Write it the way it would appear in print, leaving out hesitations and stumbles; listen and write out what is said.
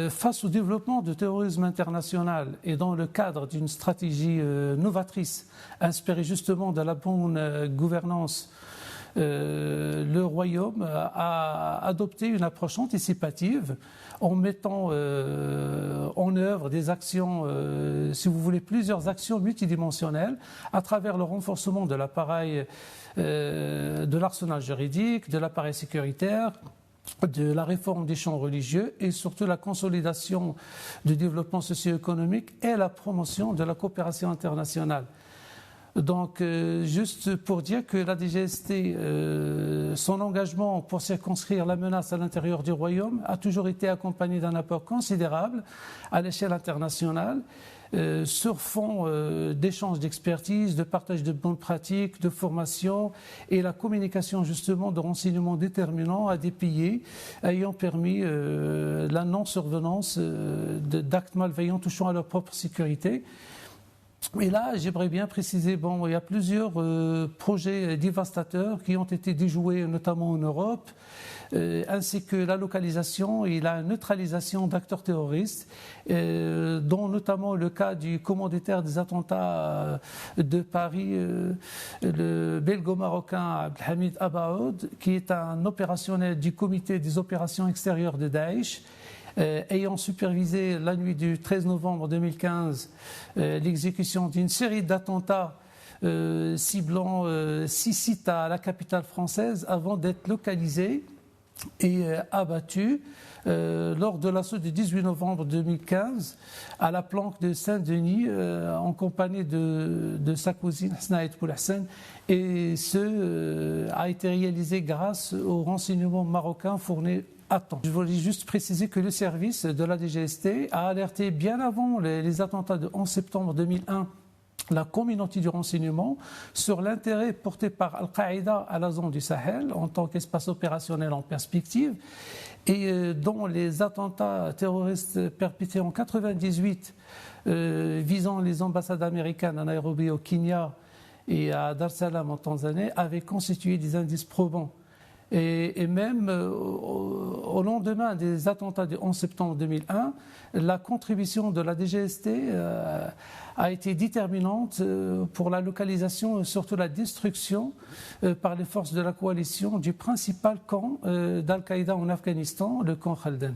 Face au développement du terrorisme international et dans le cadre d'une stratégie novatrice, inspirée justement de la bonne gouvernance, le Royaume a adopté une approche anticipative en mettant en œuvre des actions, si vous voulez, plusieurs actions multidimensionnelles à travers le renforcement de l'appareil, de l'arsenal juridique, de l'appareil sécuritaire, de la réforme des champs religieux et surtout la consolidation du développement socio-économique et la promotion de la coopération internationale. Donc, juste pour dire que la DGST, son engagement pour circonscrire la menace à l'intérieur du Royaume a toujours été accompagné d'un apport considérable à l'échelle internationale, sur fond d'échanges d'expertise, de partage de bonnes pratiques, de formation et la communication justement de renseignements déterminants à des pays ayant permis la non-survenance d'actes malveillants touchant à leur propre sécurité. Et là, j'aimerais bien préciser, il y a plusieurs projets dévastateurs qui ont été déjoués, notamment en Europe, ainsi que la localisation et la neutralisation d'acteurs terroristes, dont notamment le cas du commanditaire des attentats de Paris, le belgo-marocain Abdelhamid Abaoud, qui est un opérationnel du comité des opérations extérieures de Daesh, ayant supervisé la nuit du 13 novembre 2015 l'exécution d'une série d'attentats ciblant 6 sites à la capitale française avant d'être localisé et abattu lors de l'assaut du 18 novembre 2015 à la planque de Saint-Denis en compagnie de sa cousine Hasnaït Bouhassan, et ce a été réalisé grâce aux renseignements marocains fournis à temps. Je voulais juste préciser que le service de la DGST a alerté bien avant les attentats de 11 septembre 2001 la communauté du renseignement sur l'intérêt porté par Al-Qaïda à la zone du Sahel en tant qu'espace opérationnel en perspective, et dont les attentats terroristes perpétrés en 1998 visant les ambassades américaines à Nairobi au Kenya et à Dar es Salaam en Tanzanie avaient constitué des indices probants. Et même au lendemain des attentats du 11 septembre 2001, la contribution de la DGST a été déterminante pour la localisation et surtout la destruction par les forces de la coalition du principal camp d'Al-Qaïda en Afghanistan, le camp Khaldan.